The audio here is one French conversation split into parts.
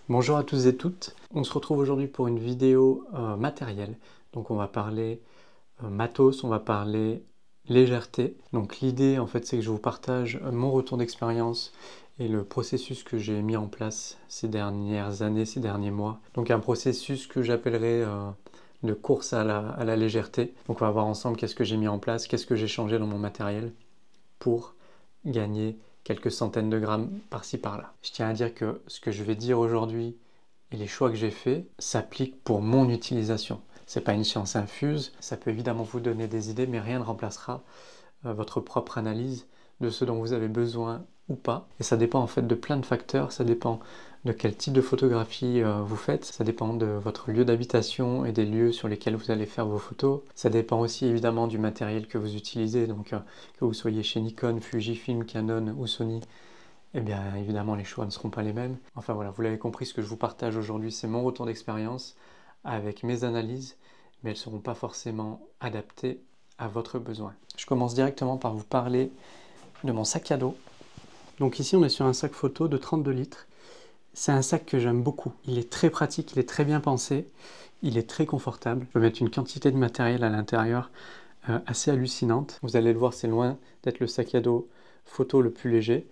Bonjour à tous et toutes, on se retrouve aujourd'hui pour une vidéo matérielle. Donc on va parler matos, on va parler légèreté. Donc l'idée en fait c'est que je vous partage mon retour d'expérience et le processus que j'ai mis en place ces dernières années, ces derniers mois. Donc un processus que j'appellerais de course à la légèreté. Donc on va voir ensemble qu'est-ce que j'ai mis en place, qu'est-ce que j'ai changé dans mon matériel pour gagner quelques centaines de grammes par-ci par-là. Je tiens à dire que ce que je vais dire aujourd'hui et les choix que j'ai faits s'appliquent pour mon utilisation. C'est pas une science infuse, ça peut évidemment vous donner des idées, mais rien ne remplacera votre propre analyse de ce dont vous avez besoin ou pas. Et ça dépend en fait de plein de facteurs, ça dépend de quel type de photographie vous faites, ça dépend de votre lieu d'habitation et des lieux sur lesquels vous allez faire vos photos. Ça dépend aussi évidemment du matériel que vous utilisez, donc que vous soyez chez Nikon, Fujifilm, Canon ou Sony. Eh bien évidemment les choix ne seront pas les mêmes. Enfin voilà, vous l'avez compris, ce que je vous partage aujourd'hui c'est mon retour d'expérience avec mes analyses, mais elles ne seront pas forcément adaptées à votre besoin. Je commence directement par vous parler de mon sac à dos. Donc ici on est sur un sac photo de 32 litres. C'est un sac que j'aime beaucoup. Il est très pratique, il est très bien pensé, il est très confortable. Je peux mettre une quantité de matériel à l'intérieur assez hallucinante. Vous allez le voir, c'est loin d'être le sac à dos photo le plus léger.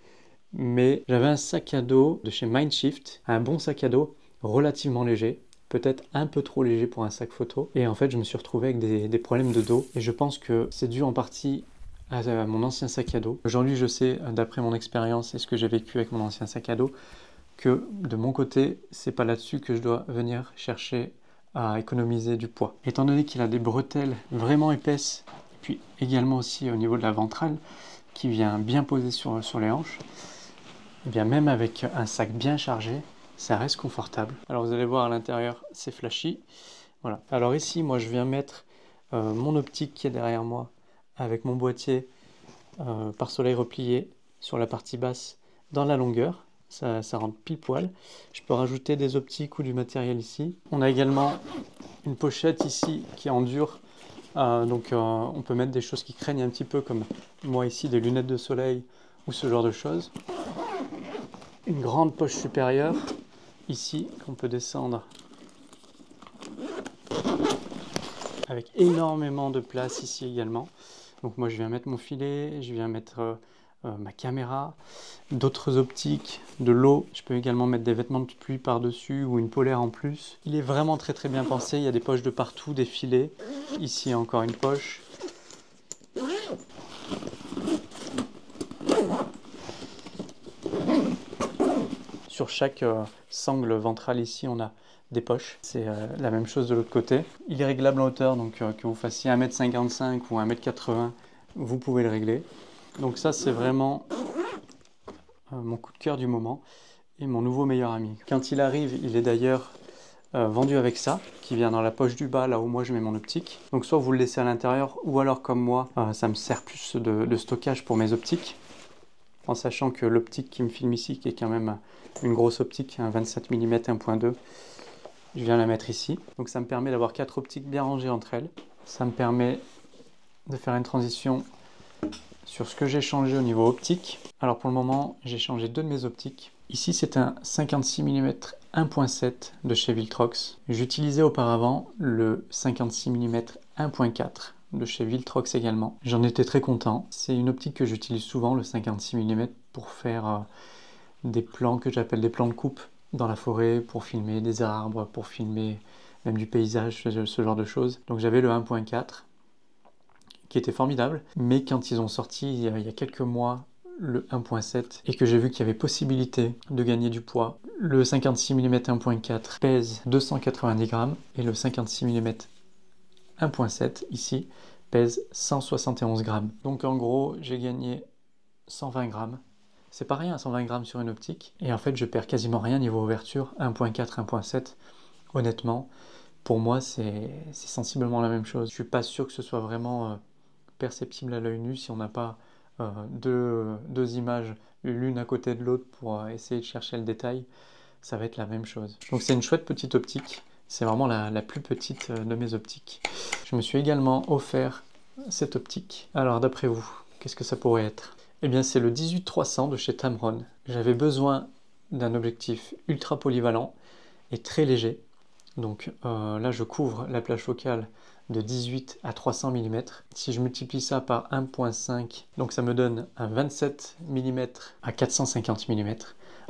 Mais j'avais un sac à dos de chez Mindshift, un bon sac à dos relativement léger, peut-être un peu trop léger pour un sac photo. Et en fait, je me suis retrouvé avec des problèmes de dos. Et je pense que c'est dû en partie à mon ancien sac à dos. Aujourd'hui, je sais, d'après mon expérience et ce que j'ai vécu avec mon ancien sac à dos, que de mon côté, c'est pas là-dessus que je dois venir chercher à économiser du poids. Étant donné qu'il a des bretelles vraiment épaisses, et puis également aussi au niveau de la ventrale, qui vient bien poser sur les hanches, et bien même avec un sac bien chargé, ça reste confortable. Alors vous allez voir à l'intérieur, c'est flashy. Voilà. Alors ici, moi je viens mettre mon optique qui est derrière moi avec mon boîtier pare soleil replié sur la partie basse dans la longueur. Ça rentre pile poil. Je peux rajouter des optiques ou du matériel ici. On a également une pochette ici qui est en dur. Donc on peut mettre des choses qui craignent un petit peu, comme moi ici, des lunettes de soleil ou ce genre de choses. Une grande poche supérieure ici qu'on peut descendre avec énormément de place ici également. Donc moi je viens mettre mon filet, je viens mettre ma caméra, d'autres optiques, de l'eau. Je peux également mettre des vêtements de pluie par-dessus ou une polaire en plus. Il est vraiment très bien pensé, il y a des poches de partout, des filets. Ici encore une poche. Sur chaque sangle ventral ici, on a des poches. C'est la même chose de l'autre côté. Il est réglable en hauteur, donc que vous fassiez 1m55 ou 1m80, vous pouvez le régler. Donc ça, c'est vraiment mon coup de cœur du moment et mon nouveau meilleur ami. Quand il arrive, il est d'ailleurs vendu avec ça, qui vient dans la poche du bas, là où moi je mets mon optique. Donc soit vous le laissez à l'intérieur, ou alors comme moi, ça me sert plus de stockage pour mes optiques. En sachant que l'optique qui me filme ici, qui est quand même une grosse optique, un 27 mm 1.2, je viens la mettre ici. Donc ça me permet d'avoir 4 optiques bien rangées entre elles. Ça me permet de faire une transition sur ce que j'ai changé au niveau optique. Alors pour le moment, j'ai changé 2 de mes optiques. Ici, c'est un 56 mm 1.7 de chez Viltrox. J'utilisais auparavant le 56 mm 1.4 de chez Viltrox également. J'en étais très content. C'est une optique que j'utilise souvent, le 56 mm, pour faire des plans que j'appelle des plans de coupe dans la forêt, pour filmer des arbres, pour filmer même du paysage, ce genre de choses. Donc j'avais le 1.4 qui était formidable, mais quand ils ont sorti il y a quelques mois le 1.7 et que j'ai vu qu'il y avait possibilité de gagner du poids, le 56 mm 1.4 pèse 290 grammes et le 56 mm 1.7 ici pèse 171 grammes. Donc en gros, j'ai gagné 120 grammes. C'est pas rien, 120 grammes sur une optique. Et en fait, je perds quasiment rien niveau ouverture. 1.4, 1.7. Honnêtement, pour moi, c'est sensiblement la même chose. Je suis pas sûr que ce soit vraiment perceptible à l'œil nu si on n'a pas deux images l'une à côté de l'autre pour essayer de chercher le détail. Ça va être la même chose. Donc c'est une chouette petite optique. C'est vraiment la plus petite de mes optiques. Je me suis également offert cette optique. Alors d'après vous, qu'est-ce que ça pourrait être? Eh bien c'est le 18-300 de chez Tamron. J'avais besoin d'un objectif ultra polyvalent et très léger. Donc là je couvre la plage focale de 18 à 300 mm. Si je multiplie ça par 1.5, donc ça me donne un 27 mm à 450 mm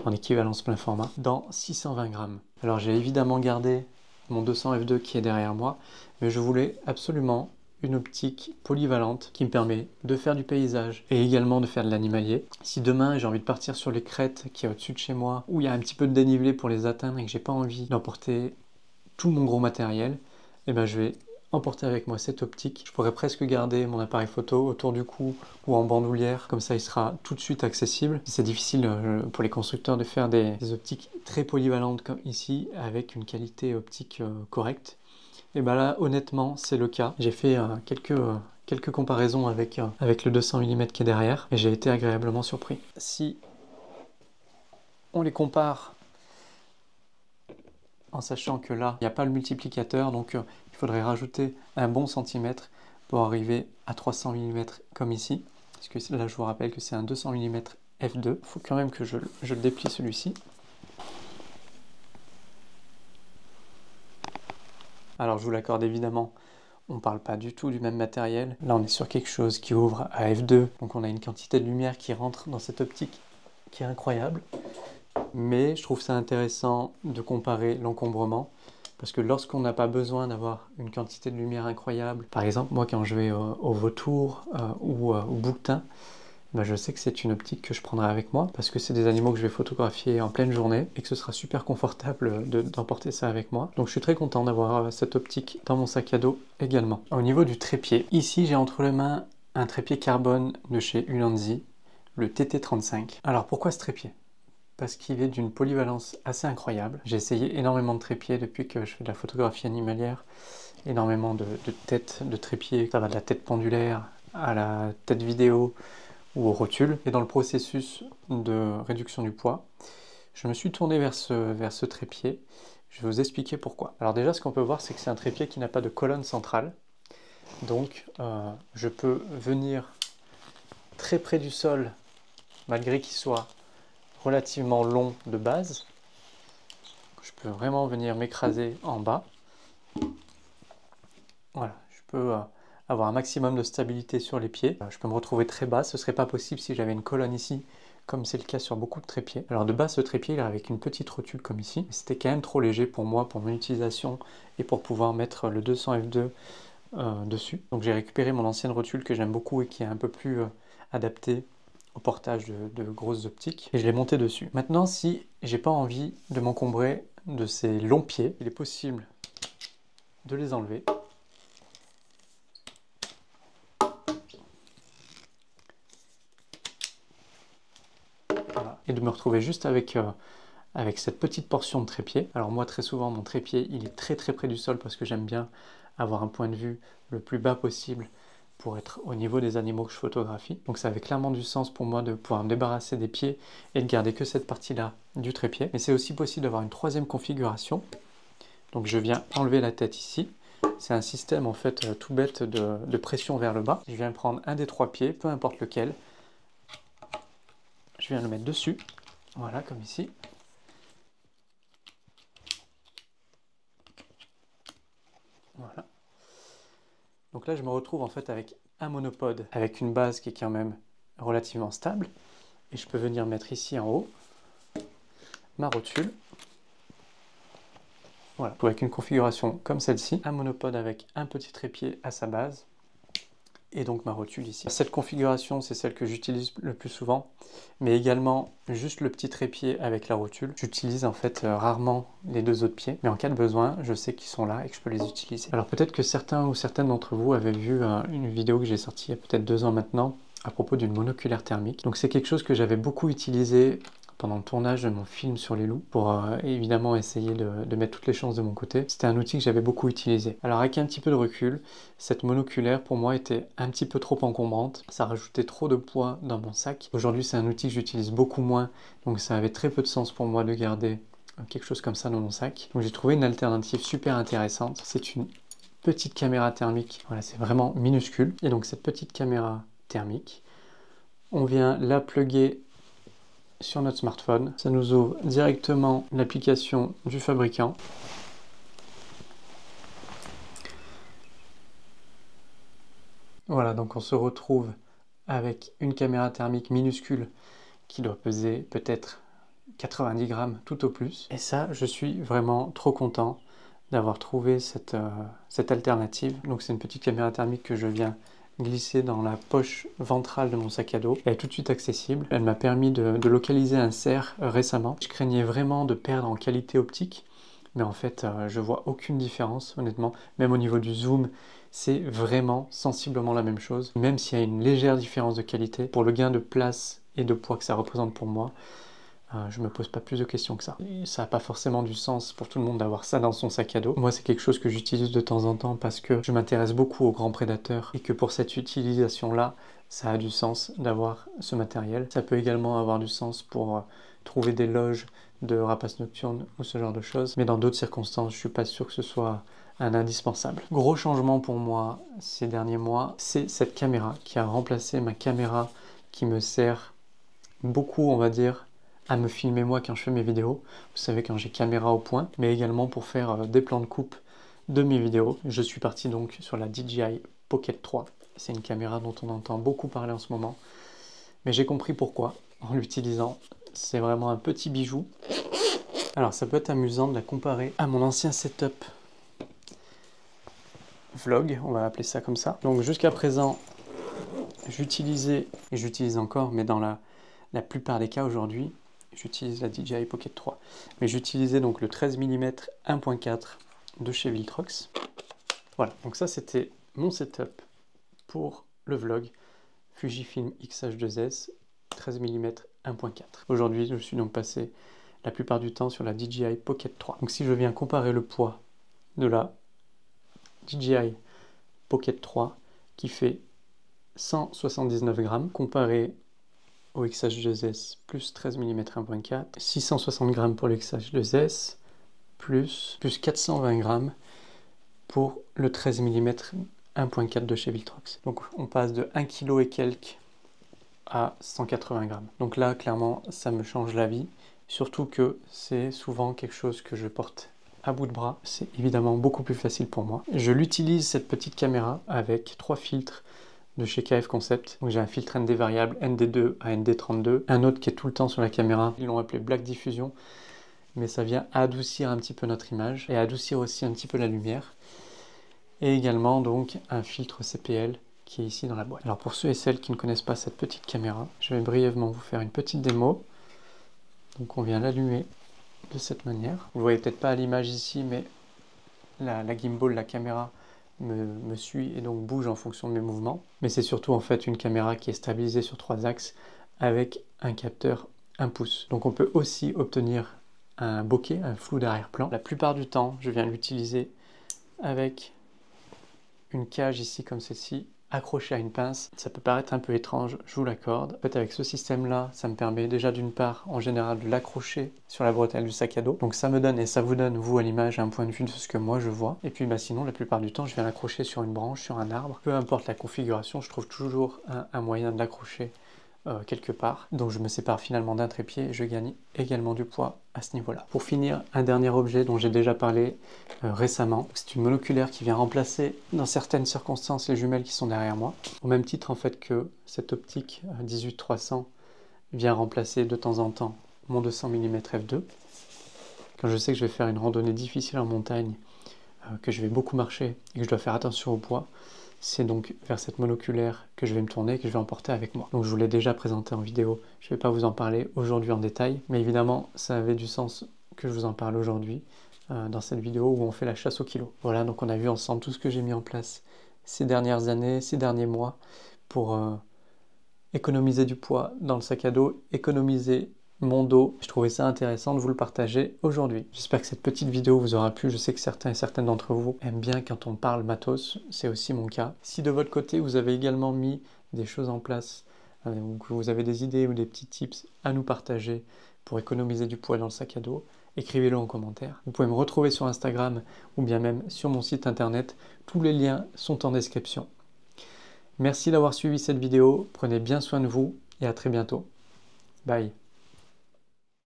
en équivalence plein format dans 620 grammes. Alors j'ai évidemment gardé mon 200 f2 qui est derrière moi, mais je voulais absolument une optique polyvalente qui me permet de faire du paysage et également de faire de l'animalier. Si demain j'ai envie de partir sur les crêtes qui est au-dessus de chez moi, où il y a un petit peu de dénivelé pour les atteindre et que j'ai pas envie d'emporter tout mon gros matériel, et ben je vais emporter avec moi cette optique. Je pourrais presque garder mon appareil photo autour du cou ou en bandoulière, comme ça il sera tout de suite accessible. C'est difficile pour les constructeurs de faire des optiques très polyvalentes comme ici, avec une qualité optique correcte. Et ben là honnêtement c'est le cas. J'ai fait quelques comparaisons avec le 200 mm qui est derrière et j'ai été agréablement surpris. Si on les compare en sachant que là, il n'y a pas le multiplicateur, donc il faudrait rajouter un bon centimètre pour arriver à 300 mm comme ici. Parce que là, je vous rappelle que c'est un 200 mm f2. Il faut quand même que je le déplie celui-ci. Alors, je vous l'accorde évidemment, on ne parle pas du tout du même matériel. Là, on est sur quelque chose qui ouvre à f2, donc on a une quantité de lumière qui rentre dans cette optique qui est incroyable. Mais je trouve ça intéressant de comparer l'encombrement parce que lorsqu'on n'a pas besoin d'avoir une quantité de lumière incroyable, par exemple moi quand je vais au vautour ou au bouquetin, ben je sais que c'est une optique que je prendrai avec moi parce que c'est des animaux que je vais photographier en pleine journée et que ce sera super confortable d'emporter ça avec moi. Donc je suis très content d'avoir cette optique dans mon sac à dos également. Au niveau du trépied, ici j'ai entre les mains un trépied carbone de chez Ulanzi, le TT35. Alors pourquoi ce trépied ? Parce qu'il est d'une polyvalence assez incroyable. J'ai essayé énormément de trépieds depuis que je fais de la photographie animalière, énormément de têtes de trépieds, ça va de la tête pendulaire à la tête vidéo ou au rotule. Et dans le processus de réduction du poids, je me suis tourné vers ce trépied. Je vais vous expliquer pourquoi. Alors déjà, ce qu'on peut voir, c'est que c'est un trépied qui n'a pas de colonne centrale. Donc, je peux venir très près du sol, malgré qu'il soit relativement long de base. Je peux vraiment venir m'écraser en bas. Voilà, je peux avoir un maximum de stabilité sur les pieds. Je peux me retrouver très bas, ce ne serait pas possible si j'avais une colonne ici, comme c'est le cas sur beaucoup de trépieds. Alors de base, ce trépied il est avec une petite rotule comme ici. C'était quand même trop léger pour moi, pour mon utilisation et pour pouvoir mettre le 200 f2 dessus. Donc j'ai récupéré mon ancienne rotule que j'aime beaucoup et qui est un peu plus adaptée au portage de grosses optiques et je l'ai monté dessus. Maintenant, si j'ai pas envie de m'encombrer de ces longs pieds, il est possible de les enlever. Voilà. Et de me retrouver juste avec cette petite portion de trépied. Alors moi, très souvent, mon trépied, il est très près du sol parce que j'aime bien avoir un point de vue le plus bas possible pour être au niveau des animaux que je photographie. Donc ça avait clairement du sens pour moi de pouvoir me débarrasser des pieds et de garder que cette partie-là du trépied. Mais c'est aussi possible d'avoir une troisième configuration. Donc je viens enlever la tête ici. C'est un système en fait tout bête de pression vers le bas. Je viens prendre un des trois pieds, peu importe lequel. Je viens le mettre dessus. Voilà, comme ici. Voilà. Donc là, je me retrouve en fait avec un monopode, avec une base qui est quand même relativement stable. Et je peux venir mettre ici en haut ma rotule. Voilà, avec une configuration comme celle-ci, un monopode avec un petit trépied à sa base. Et donc ma rotule ici. Cette configuration, c'est celle que j'utilise le plus souvent, mais également juste le petit trépied avec la rotule. J'utilise en fait rarement les deux autres pieds, mais en cas de besoin, je sais qu'ils sont là et que je peux les utiliser. Alors peut-être que certains ou certaines d'entre vous avaient vu une vidéo que j'ai sortie il y a peut-être 2 ans maintenant, à propos d'une monoculaire thermique. Donc c'est quelque chose que j'avais beaucoup utilisé pendant le tournage de mon film sur les loups pour évidemment essayer de mettre toutes les chances de mon côté. C'était un outil que j'avais beaucoup utilisé. Alors avec un petit peu de recul, cette monoculaire pour moi était un petit peu trop encombrante. Ça rajoutait trop de poids dans mon sac. Aujourd'hui c'est un outil que j'utilise beaucoup moins, donc ça avait très peu de sens pour moi de garder quelque chose comme ça dans mon sac. Donc j'ai trouvé une alternative super intéressante. C'est une petite caméra thermique. Voilà, c'est vraiment minuscule. Et donc cette petite caméra thermique, on vient la plugger sur notre smartphone. Ça nous ouvre directement l'application du fabricant. Voilà, donc on se retrouve avec une caméra thermique minuscule qui doit peser peut-être 90 grammes tout au plus. Et ça, je suis vraiment trop content d'avoir trouvé cette alternative. Donc c'est une petite caméra thermique que je viens glisser dans la poche ventrale de mon sac à dos. Elle est tout de suite accessible. Elle m'a permis de localiser un cerf récemment. Je craignais vraiment de perdre en qualité optique, mais en fait je vois aucune différence honnêtement. Même au niveau du zoom, c'est vraiment sensiblement la même chose. Même s'il y a une légère différence de qualité, pour le gain de place et de poids que ça représente pour moi, je me pose pas plus de questions que ça. Et ça n'a pas forcément du sens pour tout le monde d'avoir ça dans son sac à dos. Moi, c'est quelque chose que j'utilise de temps en temps parce que je m'intéresse beaucoup aux grands prédateurs et que pour cette utilisation-là, ça a du sens d'avoir ce matériel. Ça peut également avoir du sens pour trouver des loges de rapaces nocturnes ou ce genre de choses. Mais dans d'autres circonstances, je suis pas sûr que ce soit un indispensable. Gros changement pour moi ces derniers mois, c'est cette caméra qui a remplacé ma caméra qui me sert beaucoup, on va dire, à me filmer moi quand je fais mes vidéos. Vous savez, quand j'ai caméra au point, mais également pour faire des plans de coupe de mes vidéos. Je suis parti donc sur la DJI Pocket 3. C'est une caméra dont on entend beaucoup parler en ce moment, mais j'ai compris pourquoi en l'utilisant. C'est vraiment un petit bijou. Alors ça peut être amusant de la comparer à mon ancien setup vlog, on va appeler ça comme ça. Donc jusqu'à présent, j'utilisais, et j'utilise encore, mais dans la plupart des cas aujourd'hui, j'utilise la DJI Pocket 3. Mais j'utilisais donc le 13 mm 1.4 de chez Viltrox. Voilà, donc ça c'était mon setup pour le vlog Fujifilm X-H2S 13 mm 1.4. Aujourd'hui, je suis donc passé la plupart du temps sur la DJI Pocket 3. Donc si je viens comparer le poids de la DJI Pocket 3 qui fait 179 grammes comparé au X-H2S plus 13 mm 1.4, 660 grammes pour le X-H2S plus 420 grammes pour le 13 mm 1.4 de chez Viltrox. Donc on passe de 1 kg et quelques à 180 grammes. Donc là, clairement, ça me change la vie. Surtout que c'est souvent quelque chose que je porte à bout de bras. C'est évidemment beaucoup plus facile pour moi. Je l'utilise, cette petite caméra, avec 3 filtres de chez KF Concept. Donc j'ai un filtre ND variable ND2 à ND32. Un autre qui est tout le temps sur la caméra. Ils l'ont appelé Black Diffusion. Mais ça vient adoucir un petit peu notre image et adoucir aussi un petit peu la lumière. Et également donc un filtre CPL qui est ici dans la boîte. Alors pour ceux et celles qui ne connaissent pas cette petite caméra, je vais brièvement vous faire une petite démo. Donc on vient l'allumer de cette manière. Vous ne voyez peut-être pas à l'image ici, mais la gimbal, la caméra me suit et donc bouge en fonction de mes mouvements. Mais c'est surtout en fait une caméra qui est stabilisée sur 3 axes avec un capteur 1 pouce. Donc on peut aussi obtenir un bokeh, un flou d'arrière-plan. La plupart du temps, je viens l'utiliser avec une cage ici comme celle-ci, accrochée à une pince. Ça peut paraître un peu étrange, je vous l'accorde. En fait, avec ce système-là, ça me permet déjà d'une part, en général, de l'accrocher sur la bretelle du sac à dos. Donc ça me donne, et ça vous donne, vous, à l'image, un point de vue de ce que moi je vois. Et puis sinon, la plupart du temps, je viens l'accrocher sur une branche, sur un arbre. Peu importe la configuration, je trouve toujours un moyen de l'accrocher quelque part. Donc je me sépare finalement d'un trépied et je gagne également du poids à ce niveau-là. Pour finir, un dernier objet dont j'ai déjà parlé récemment. C'est une monoculaire qui vient remplacer dans certaines circonstances les jumelles qui sont derrière moi. Au même titre en fait que cette optique 18-300 vient remplacer de temps en temps mon 200 mm f2. Quand je sais que je vais faire une randonnée difficile en montagne, que je vais beaucoup marcher et que je dois faire attention au poids, c'est donc vers cette monoculaire que je vais me tourner, que je vais emporter avec moi. Donc je vous l'ai déjà présenté en vidéo, je ne vais pas vous en parler aujourd'hui en détail, mais évidemment ça avait du sens que je vous en parle aujourd'hui dans cette vidéo où on fait la chasse au kilo. Voilà, donc on a vu ensemble tout ce que j'ai mis en place ces dernières années, ces derniers mois pour économiser du poids dans le sac à dos, économiser mon dos. Je trouvais ça intéressant de vous le partager aujourd'hui. J'espère que cette petite vidéo vous aura plu. Je sais que certains et certaines d'entre vous aiment bien quand on parle matos, c'est aussi mon cas. Si de votre côté vous avez également mis des choses en place, ou que vous avez des idées ou des petits tips à nous partager pour économiser du poids dans le sac à dos, écrivez-le en commentaire. Vous pouvez me retrouver sur Instagram ou bien même sur mon site internet. Tous les liens sont en description. Merci d'avoir suivi cette vidéo. Prenez bien soin de vous et à très bientôt. Bye.